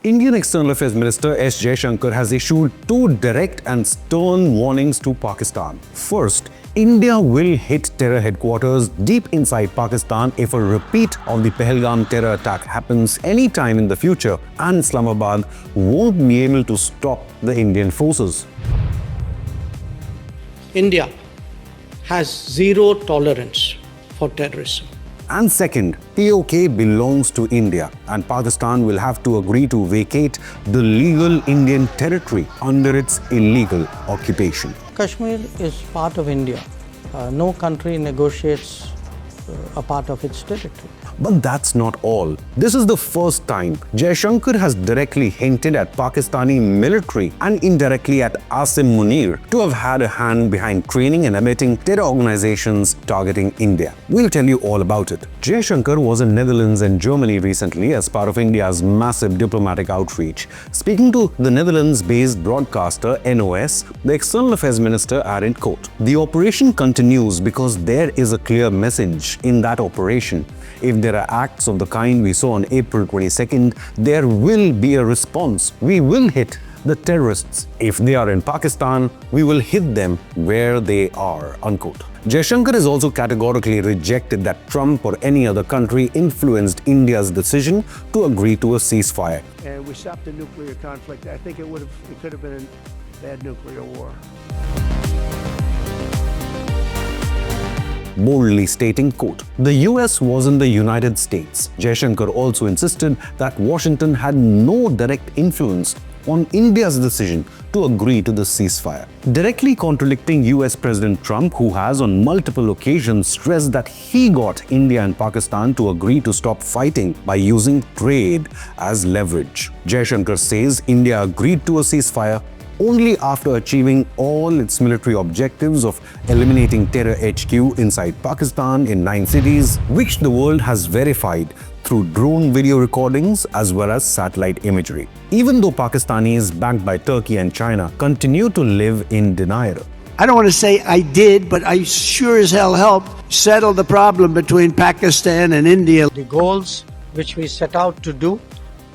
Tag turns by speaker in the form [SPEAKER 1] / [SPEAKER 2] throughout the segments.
[SPEAKER 1] Indian External Affairs Minister S. Jaishankar has issued two direct and stern warnings to Pakistan. First, India will hit terror headquarters deep inside Pakistan if a repeat of the Pahalgam terror attack happens anytime in the future, and Islamabad won't be able to stop the Indian forces.
[SPEAKER 2] India has zero tolerance for terrorism.
[SPEAKER 1] And second, POK belongs to India, and Pakistan will have to agree to vacate the legal Indian territory under its illegal occupation.
[SPEAKER 2] Kashmir is part of India. No country negotiates a part of its territory.
[SPEAKER 1] But that's not all. This is the first time Jaishankar has directly hinted at Pakistani military and indirectly at Asim Munir to have had a hand behind training and abetting terror organizations targeting India. We'll tell you all about it. Jaishankar was in Netherlands and Germany recently as part of India's massive diplomatic outreach. Speaking to the Netherlands-based broadcaster NOS, the External Affairs Minister added, quote, "The operation continues because there is a clear message in that operation. If there are acts of the kind we saw on April 22nd, there will be a response. We will hit the terrorists. If they are in Pakistan, we will hit them where they are," unquote. Jaishankar has also categorically rejected that Trump or any other country influenced India's decision to agree to a ceasefire.
[SPEAKER 3] And we stopped the nuclear conflict. I think it could have been a bad nuclear war.
[SPEAKER 1] Boldly stating, quote, "The US wasn't the United States." Jaishankar also insisted that Washington had no direct influence on India's decision to agree to the ceasefire. Directly contradicting US President Trump, who has on multiple occasions stressed that he got India and Pakistan to agree to stop fighting by using trade as leverage. Jaishankar says India agreed to a ceasefire only after achieving all its military objectives of eliminating terror HQ inside Pakistan in 9 cities, which the world has verified through drone video recordings as well as satellite imagery. Even though Pakistanis backed by Turkey and China continue to live in denial.
[SPEAKER 3] I don't want to say I did, but I sure as hell helped settle the problem between Pakistan and India.
[SPEAKER 2] The goals which we set out to do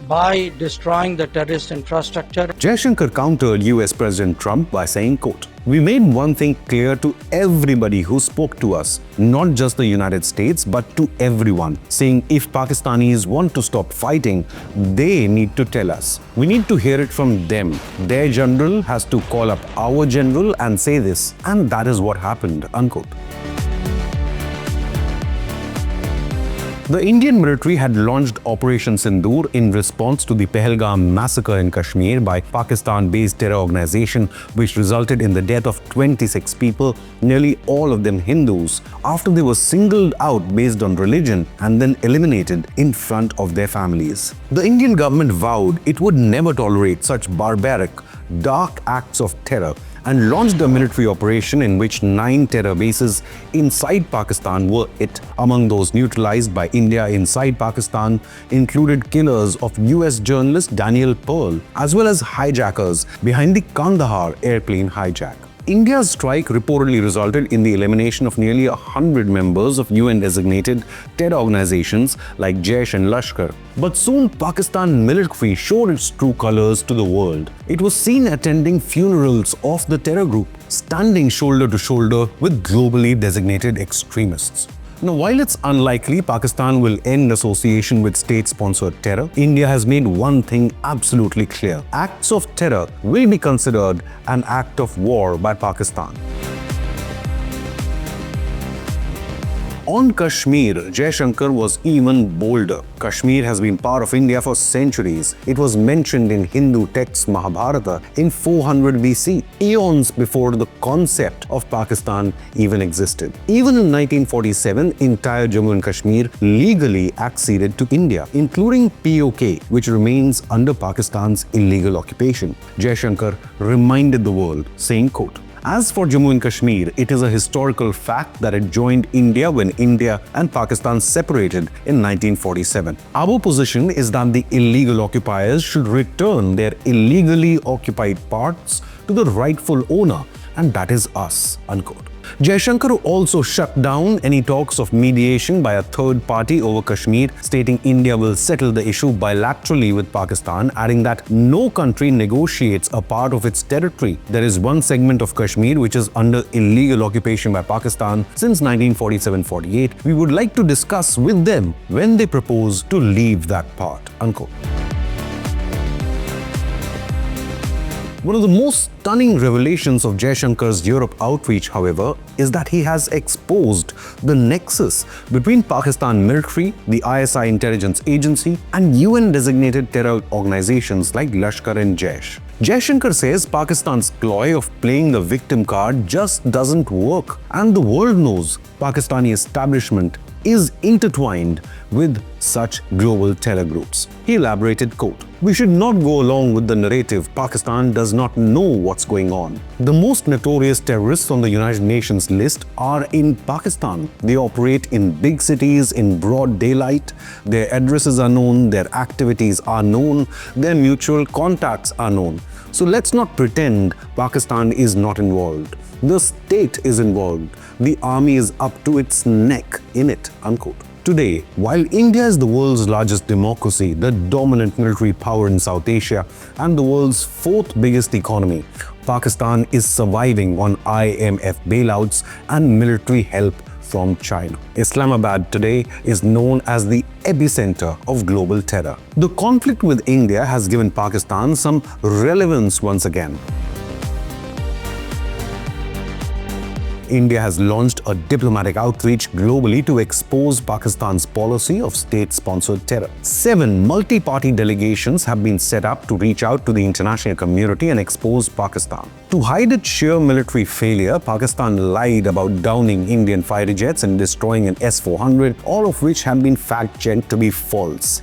[SPEAKER 2] by destroying the terrorist infrastructure.
[SPEAKER 1] Jaishankar countered US President Trump by saying, quote, "We made one thing clear to everybody who spoke to us, not just the United States, but to everyone, saying if Pakistanis want to stop fighting, they need to tell us. We need to hear it from them. Their general has to call up our general and say this, and that is what happened," unquote. The Indian military had launched Operation Sindoor in response to the Pahalgam massacre in Kashmir by Pakistan-based terror organization, which resulted in the death of 26 people, nearly all of them Hindus, after they were singled out based on religion and then eliminated in front of their families. The Indian government vowed it would never tolerate such barbaric, dark acts of terror and launched a military operation in which 9 terror bases inside Pakistan were hit. Among those neutralized by India inside Pakistan included killers of US journalist Daniel Pearl, as well as hijackers behind the Kandahar airplane hijack. India's strike reportedly resulted in the elimination of nearly 100 members of UN-designated terror organizations like Jaish and Lashkar. But soon Pakistan military showed its true colors to the world. It was seen attending funerals of the terror group, standing shoulder to shoulder with globally designated extremists. Now, while it's unlikely Pakistan will end association with state-sponsored terror, India has made one thing absolutely clear. Acts of terror will be considered an act of war by Pakistan. On Kashmir, Jaishankar was even bolder. Kashmir has been part of India for centuries. It was mentioned in Hindu texts Mahabharata in 400 BC, eons before the concept of Pakistan even existed. Even in 1947, entire Jammu and Kashmir legally acceded to India, including POK, which remains under Pakistan's illegal occupation. Jaishankar reminded the world, saying, quote, "As for Jammu and Kashmir, it is a historical fact that it joined India when India and Pakistan separated in 1947. Our position is that the illegal occupiers should return their illegally occupied parts to the rightful owner, and that is us," unquote. Jaishankar also shut down any talks of mediation by a third party over Kashmir, stating India will settle the issue bilaterally with Pakistan, adding that no country negotiates a part of its territory. There is one segment of Kashmir which is under illegal occupation by Pakistan since 1947-48. We would like to discuss with them when they propose to leave that part. Unquote. One of the most stunning revelations of Jaishankar's Europe outreach, however, is that he has exposed the nexus between Pakistan military, the ISI intelligence agency, and UN-designated terror organizations like Lashkar and Jaish. Jaishankar says Pakistan's ploy of playing the victim card just doesn't work, and the world knows Pakistani establishment is intertwined with such global terror groups. He elaborated, quote, "We should not go along with the narrative Pakistan does not know what's going on. The most notorious terrorists on the United Nations list are in Pakistan. They operate in big cities in broad daylight. Their addresses are known, their activities are known, their mutual contacts are known. So let's not pretend Pakistan is not involved. The state is involved. The army is up to its neck in it." Unquote. Today, while India is the world's largest democracy, the dominant military power in South Asia, and the world's fourth biggest economy, Pakistan is surviving on IMF bailouts and military help from China. Islamabad today is known as the epicenter of global terror. The conflict with India has given Pakistan some relevance once again. India has launched a diplomatic outreach globally to expose Pakistan's policy of state-sponsored terror. 7 multi-party delegations have been set up to reach out to the international community and expose Pakistan. To hide its sheer military failure, Pakistan lied about downing Indian fighter jets and destroying an S-400, all of which have been fact-checked to be false.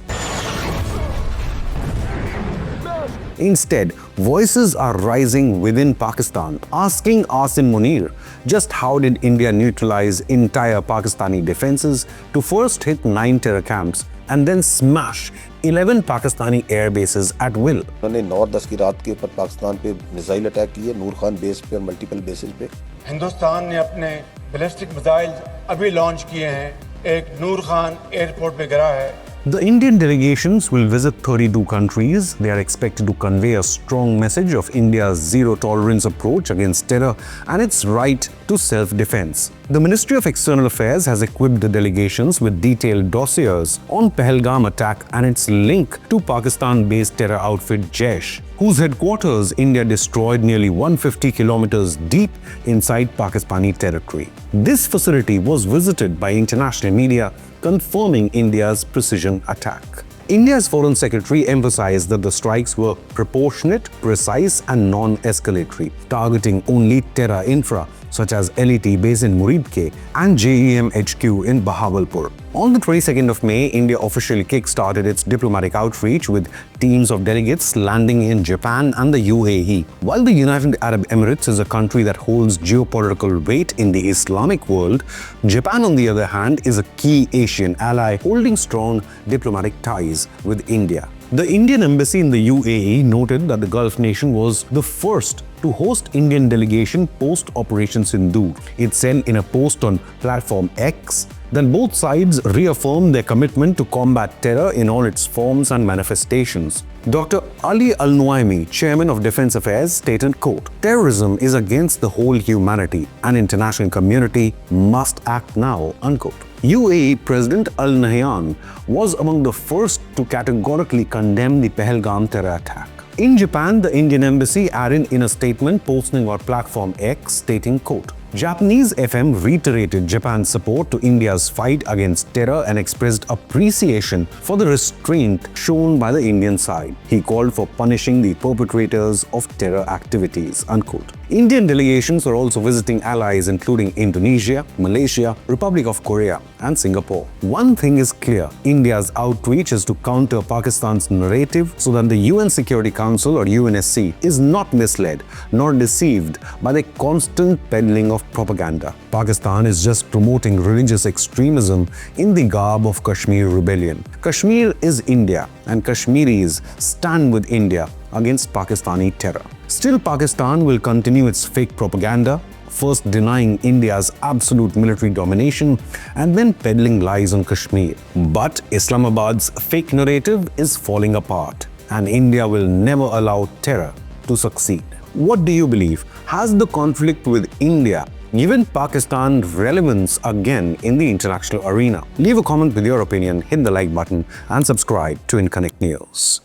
[SPEAKER 1] Instead, voices are rising within Pakistan, asking Asim Munir, just how did India neutralize entire Pakistani defenses to first hit 9 terror camps and then smash 11 Pakistani air bases at will?
[SPEAKER 4] उन्होंने 9-10 की रात के ऊपर पाकिस्तान पे missile attack किए, नूर Khan base पे और multiple bases पे।
[SPEAKER 5] हिंदुस्तान ने अपने बैलिस्टिक मिसाइल अभी लॉन्च किए हैं, एक नूर खान एयरपोर्ट पे गिरा है।
[SPEAKER 1] The Indian delegations will visit 32 countries. They are expected to convey a strong message of India's zero-tolerance approach against terror and its right to self-defense. The Ministry of External Affairs has equipped the delegations with detailed dossiers on Pahalgam attack and its link to Pakistan-based terror outfit Jaish, whose headquarters India destroyed nearly 150 kilometers deep inside Pakistani territory. This facility was visited by international media, confirming India's precision attack. India's Foreign Secretary emphasized that the strikes were proportionate, precise and non-escalatory, targeting only terror infra such as LET base in Muridke and JEM HQ in Bahawalpur. On the 22nd of May, India officially kick-started its diplomatic outreach with teams of delegates landing in Japan and the UAE. While the United Arab Emirates is a country that holds geopolitical weight in the Islamic world, Japan, on the other hand, is a key Asian ally holding strong diplomatic ties with India. The Indian embassy in the UAE noted that the Gulf nation was the first to host Indian delegation post-Operation Sindoor. It said in a post on platform X that both sides reaffirmed their commitment to combat terror in all its forms and manifestations. Dr. Ali Al-Nuaimi, chairman of Defense Affairs, stated, quote, "Terrorism is against the whole humanity and international community must act now," unquote. UAE President Al Nahyan was among the first to categorically condemn the Pahalgam terror attack. In Japan, the Indian embassy added in a statement posting on platform X stating, quote, Japanese FM reiterated Japan's support to India's fight against terror and expressed appreciation for the restraint shown by the Indian side. He called for punishing the perpetrators of terror activities, unquote. Indian delegations are also visiting allies including Indonesia, Malaysia, Republic of Korea, and Singapore. One thing is clear, India's outreach is to counter Pakistan's narrative so that the UN Security Council or UNSC is not misled nor deceived by the constant peddling of propaganda. Pakistan is just promoting religious extremism in the garb of Kashmir rebellion. Kashmir is India and Kashmiris stand with India against Pakistani terror. Still, Pakistan will continue its fake propaganda, first denying India's absolute military domination and then peddling lies on Kashmir. But Islamabad's fake narrative is falling apart, and India will never allow terror to succeed. What do you believe? Has the conflict with India given Pakistan relevance again in the international arena? Leave a comment with your opinion, hit the like button and subscribe to Inconnect News.